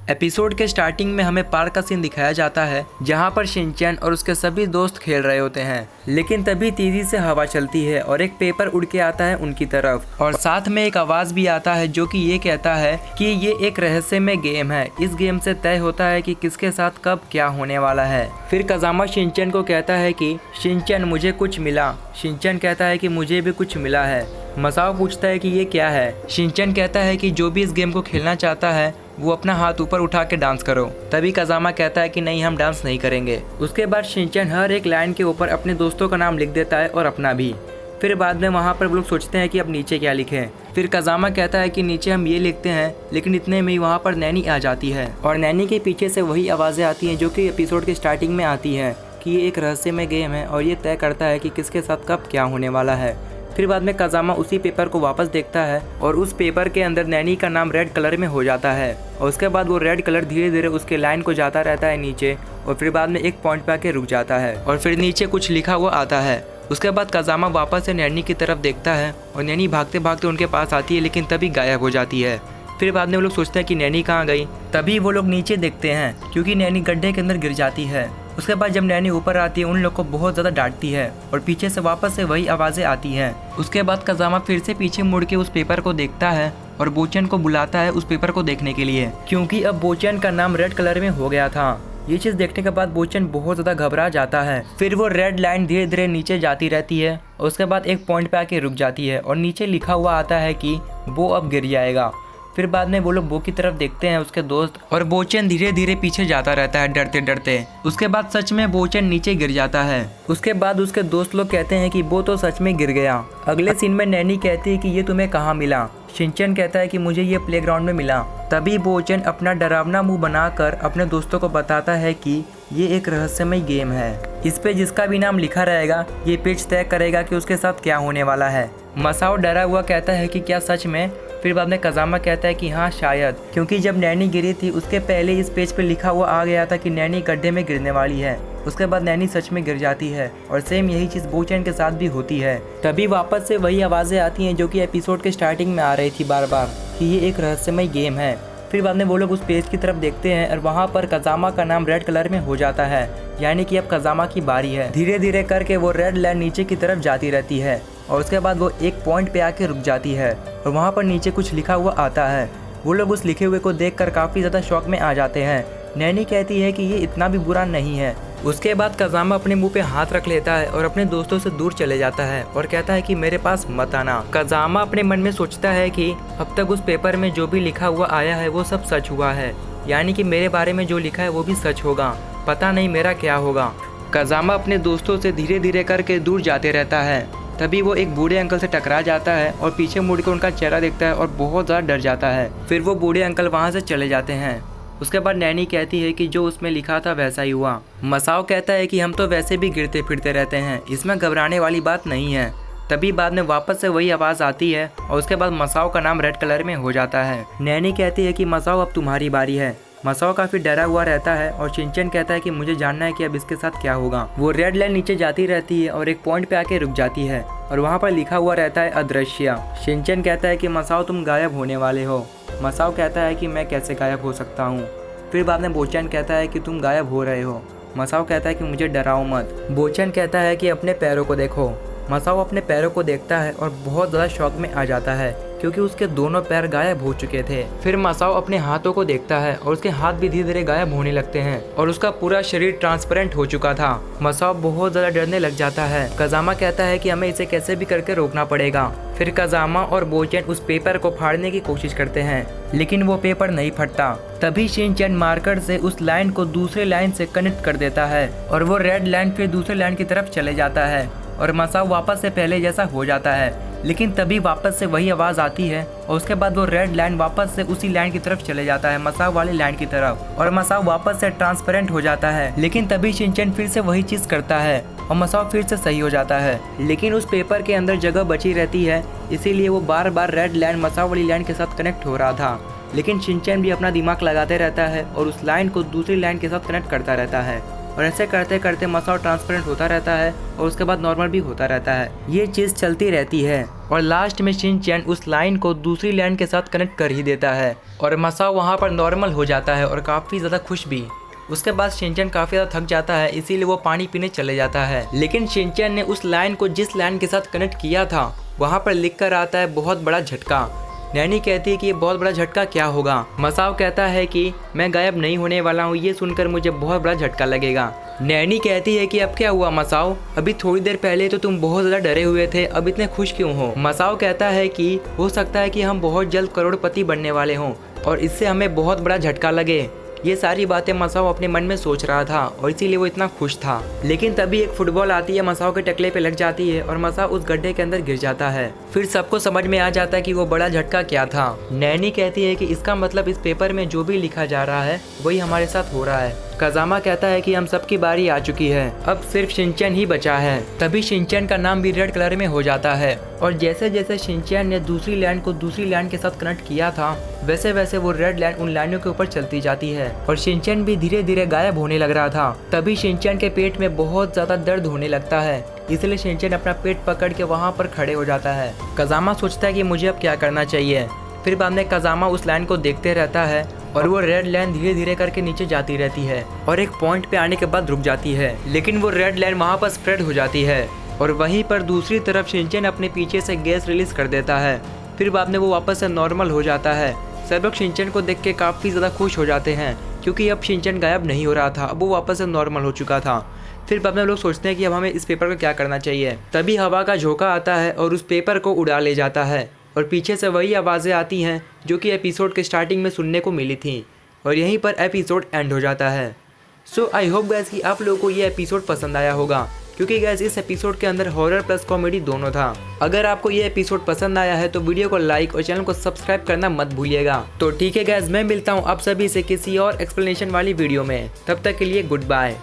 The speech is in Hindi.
एपिसोड के स्टार्टिंग में हमें पार्क का सीन दिखाया जाता है जहां पर शिनचैन और उसके सभी दोस्त खेल रहे होते हैं, लेकिन तभी तेजी से हवा चलती है और एक पेपर उड़ के आता है उनकी तरफ और साथ में एक आवाज भी आता है जो कि ये कहता है कि ये एक रहस्यमय गेम है। इस गेम से तय होता है कि किसके साथ कब क्या होने वाला है। फिर काज़ामा शिनचैन को कहता है कि शिनचैन मुझे कुछ मिला। शिनचैन कहता है कि मुझे भी कुछ मिला है। मसाओ पूछता है कि ये क्या है। शिनचैन कहता है कि जो भी इस गेम को खेलना चाहता है वो अपना हाथ ऊपर उठा के डांस करो। तभी काज़ामा कहता है कि नहीं, हम डांस नहीं करेंगे। उसके बाद शिनचैन हर एक लाइन के ऊपर अपने दोस्तों का नाम लिख देता है और अपना भी। फिर बाद में वहाँ पर वो लोग सोचते हैं कि अब नीचे क्या लिखें। फिर काज़ामा कहता है कि नीचे हम ये लिखते हैं, लेकिन इतने में ही वहाँ पर नैनी आ जाती है और नैनी के पीछे से वही आवाज़ें आती हैं जो कि एपिसोड के स्टार्टिंग में आती है कि ये एक रहस्यमय गेम है और ये तय करता है कि किसके साथ कब क्या होने वाला है। फिर बाद में काज़ामा उसी पेपर को वापस देखता है और उस पेपर के अंदर नैनी का नाम रेड कलर में हो जाता है और उसके बाद वो रेड कलर धीरे धीरे उसके लाइन को जाता रहता है नीचे और फिर बाद में एक पॉइंट पे आके रुक जाता है और फिर नीचे कुछ लिखा हुआ आता है। उसके बाद काज़ामा वापस से नैनी की तरफ देखता है और नैनी भागते भागते उनके पास आती है, लेकिन तभी गायब हो जाती है। फिर बाद में वो लोग सोचते हैं कि नैनी कहाँ गई। तभी वो लोग नीचे देखते हैं क्योंकि नैनी गड्ढे के अंदर गिर जाती है। उसके बाद जब नैनी ऊपर आती है उन लोग को बहुत ज़्यादा डांटती है और पीछे से वापस से वही आवाज़ें आती हैं। उसके बाद काज़ामा फिर से पीछे मुड़ के उस पेपर को देखता है और बोचन को बुलाता है उस पेपर को देखने के लिए, क्योंकि अब बोचन का नाम रेड कलर में हो गया था। ये चीज़ देखने के बाद बोचन बहुत ज़्यादा घबरा जाता है। फिर वो रेड लाइन धीरे धीरे नीचे जाती रहती है और उसके बाद एक पॉइंट पे आके रुक जाती है और नीचे लिखा हुआ आता है कि वो अब गिर जाएगा। फिर बाद में वो लोग बो की तरफ देखते हैं उसके दोस्त, और बोचन धीरे धीरे पीछे जाता रहता है डरते डरते। उसके बाद सच में बोचन नीचे गिर जाता है। उसके बाद उसके दोस्त लोग कहते हैं कि वो तो सच में गिर गया। अगले सीन में नैनी कहती है कि ये तुम्हें कहाँ मिला। शिनचैन कहता है कि मुझे ये प्लेग्राउंड में मिला। तभी बोचन अपना डरावना मुंह बनाकर अपने दोस्तों को बताता है कि ये एक रहस्यमय गेम है। इस पे जिसका भी नाम लिखा रहेगा ये पेज तय करेगा कि उसके साथ क्या होने वाला है। मसाओ डरा हुआ कहता है कि क्या सच में। फिर बाद में काज़ामा कहता है कि हाँ शायद, क्योंकि जब नैनी गिरी थी उसके पहले इस पेज पे लिखा हुआ आ गया था कि नैनी गड्ढे में गिरने वाली है। उसके बाद नैनी सच में गिर जाती है और सेम यही चीज़ बोचन के साथ भी होती है। तभी वापस से वही आवाज़ें आती हैं जो कि एपिसोड के स्टार्टिंग में आ रही थी बार बार कि ये एक रहस्यमय गेम है। फिर बाद में वो लोग उस पेज की तरफ देखते हैं और वहाँ पर काज़ामा का नाम रेड कलर में हो जाता है, यानी कि अब काज़ामा की बारी है। धीरे धीरे करके वो रेड लाइन नीचे की तरफ जाती रहती है और उसके बाद वो एक पॉइंट पे आके रुक जाती है और वहाँ पर नीचे कुछ लिखा हुआ आता है। वो लोग उस लिखे हुए को देखकर काफ़ी ज़्यादा शौक में आ जाते हैं। नैनी कहती है कि ये इतना भी बुरा नहीं है। उसके बाद काज़ामा अपने मुंह पे हाथ रख लेता है और अपने दोस्तों से दूर चले जाता है और कहता है कि मेरे पास मत आना। काज़ामा अपने मन में सोचता है कि अब तक उस पेपर में जो भी लिखा हुआ आया है वो सब सच हुआ है, यानी कि मेरे बारे में जो लिखा है वो भी सच होगा। पता नहीं मेरा क्या होगा। काज़ामा अपने दोस्तों से धीरे धीरे करके दूर जाते रहता है। तभी वो एक बूढ़े अंकल से टकरा जाता है और पीछे मुड़ के उनका चेहरा देखता है और बहुत ज़्यादा डर जाता है। फिर वो बूढ़े अंकल वहाँ से चले जाते हैं। उसके बाद नैनी कहती है कि जो उसमें लिखा था वैसा ही हुआ। मसाओ कहता है कि हम तो वैसे भी गिरते फिरते रहते हैं, इसमें घबराने वाली बात नहीं है। तभी बाद में वापस से वही आवाज़ आती है और उसके बाद मसाओ का नाम रेड कलर में हो जाता है। नैनी कहती है कि मसाओ अब तुम्हारी बारी है। मसाओ काफ़ी डरा हुआ रहता है और शिनचैन कहता है कि मुझे जानना है कि अब इसके साथ क्या होगा। वो रेड लाइन नीचे जाती रहती है और एक पॉइंट पे आके रुक जाती है और वहाँ पर लिखा हुआ रहता है अदृश्य। शिनचैन कहता है कि मसाओ तुम गायब होने वाले हो। मसाओ कहता है कि मैं कैसे गायब हो सकता हूँ। फिर बाद में बोचन कहता है कि तुम गायब हो रहे हो। मसाओ कहता है कि मुझे डराओ मत। बोचन कहता है कि अपने पैरों को देखो। मसाओ अपने पैरों को देखता है और बहुत ज़्यादा शौक में आ जाता है क्योंकि उसके दोनों पैर गायब हो चुके थे। फिर मसाओ अपने हाथों को देखता है और उसके हाथ भी धीरे धीरे गायब होने लगते हैं और उसका पूरा शरीर ट्रांसपेरेंट हो चुका था। मसाओ बहुत ज़्यादा डरने लग जाता है। काज़ामा कहता है कि हमें इसे कैसे भी करके रोकना पड़ेगा। फिर काज़ामा और बोचन उस पेपर को फाड़ने की कोशिश करते हैं, लेकिन वो पेपर नहीं फटता। तभी शिनचैन मार्कर से उस लाइन को दूसरे लाइन से कनेक्ट कर देता है और वो रेड लाइन फिर दूसरे लाइन की तरफ चले जाता है और मसाओ वापस से पहले जैसा हो जाता है। लेकिन तभी वापस से वही आवाज़ आती है और उसके बाद वो रेड लाइन वापस से उसी लाइन की तरफ चले जाता है, मसाओ वाली लाइन की तरफ, और मसाओ वापस से ट्रांसपेरेंट हो जाता है। लेकिन तभी शिनचैन फिर से वही चीज़ करता है और मसाओ फिर से सही हो जाता है। लेकिन उस पेपर के अंदर जगह बची रहती है, इसीलिए वो बार बार रेड लाइन मसाओ वाली लाइन के साथ कनेक्ट हो रहा था। लेकिन शिनचैन भी अपना दिमाग लगाते रहता है और उस लाइन को दूसरी लाइन के साथ कनेक्ट करता रहता है और ऐसे करते करते मसाओ ट्रांसपेरेंट होता रहता है और उसके बाद नॉर्मल भी होता रहता है। ये चीज़ चलती रहती है और लास्ट में शिनचैन उस लाइन को दूसरी लाइन के साथ कनेक्ट कर ही देता है और मसाओ वहाँ पर नॉर्मल हो जाता है और काफ़ी ज़्यादा खुश भी। उसके बाद शिनचैन काफ़ी ज़्यादा थक जाता है, इसीलिए वो पानी पीने चले जाता है। लेकिन शिनचैन ने उस लाइन को जिस लाइन के साथ कनेक्ट किया था वहाँ पर लिख कर आता है बहुत बड़ा झटका। नैनी कहती है कि ये बहुत बड़ा झटका क्या होगा। मसाओ कहता है कि मैं गायब नहीं होने वाला हूँ, ये सुनकर मुझे बहुत बड़ा झटका लगेगा। नैनी कहती है कि अब क्या हुआ मसाओ, अभी थोड़ी देर पहले तो तुम बहुत ज़्यादा डरे हुए थे, अब इतने खुश क्यों हो। मसाओ कहता है कि हो सकता है कि हम बहुत जल्द करोड़पति बनने वाले हों और इससे हमें बहुत बड़ा झटका लगे। ये सारी बातें मसाओ अपने मन में सोच रहा था और इसीलिए वो इतना खुश था। लेकिन तभी एक फुटबॉल आती है, मसाओ के टकले पे लग जाती है और मसाओ उस गड्ढे के अंदर गिर जाता है। फिर सबको समझ में आ जाता है कि वो बड़ा झटका क्या था। नैनी कहती है कि इसका मतलब इस पेपर में जो भी लिखा जा रहा है वही हमारे साथ हो रहा है। काजामा कहता है कि हम सबकी बारी आ चुकी है, अब सिर्फ शिनचैन ही बचा है। तभी शिनचैन का नाम भी रेड कलर में हो जाता है और जैसे जैसे शिनचैन ने दूसरी लाइन को दूसरी लाइन के साथ कनेक्ट किया था वैसे वैसे वो रेड लाइन उन लाइनों के ऊपर चलती जाती है और शिनचैन भी धीरे धीरे गायब होने लग रहा था। तभी शिनचैन के पेट में बहुत ज्यादा दर्द होने लगता है, इसलिए शिनचैन अपना पेट पकड़ के वहाँ पर खड़े हो जाता है। काजामा सोचता है कि मुझे अब क्या करना चाहिए। फिर बाद में काजामा उस लाइन को देखते रहता है और वो रेड लाइन धीरे धीरे करके नीचे जाती रहती है और एक पॉइंट पे आने के बाद रुक जाती है। लेकिन वो रेड लाइन वहाँ पर स्प्रेड हो जाती है और वहीं पर दूसरी तरफ शिनचैन अपने पीछे से गैस रिलीज कर देता है। फिर बाद में वो वापस से नॉर्मल हो जाता है। सब लोग शिनचैन को देख के काफ़ी ज़्यादा खुश हो जाते हैं क्योंकि अब शिनचैन गायब नहीं हो रहा था, अब वो वापस से नॉर्मल हो चुका था। फिर बाद में लोग सोचते हैं कि अब हमें इस पेपर को क्या करना चाहिए। तभी हवा का झोंका आता है और उस पेपर को उड़ा ले जाता है और पीछे से वही आवाज़ें आती हैं जो कि एपिसोड के स्टार्टिंग में सुनने को मिली थी और यहीं पर एपिसोड एंड हो जाता है। सो आई होप गैस कि आप लोगों को ये एपिसोड पसंद आया होगा क्योंकि गैस इस एपिसोड के अंदर हॉरर प्लस कॉमेडी दोनों था। अगर आपको ये एपिसोड पसंद आया है तो वीडियो को लाइक और चैनल को सब्सक्राइब करना मत भूलिएगा। तो ठीक है गैस, मैं मिलता हूँ आप सभी से किसी और एक्सप्लेनेशन वाली वीडियो में, तब तक के लिए गुड बाय।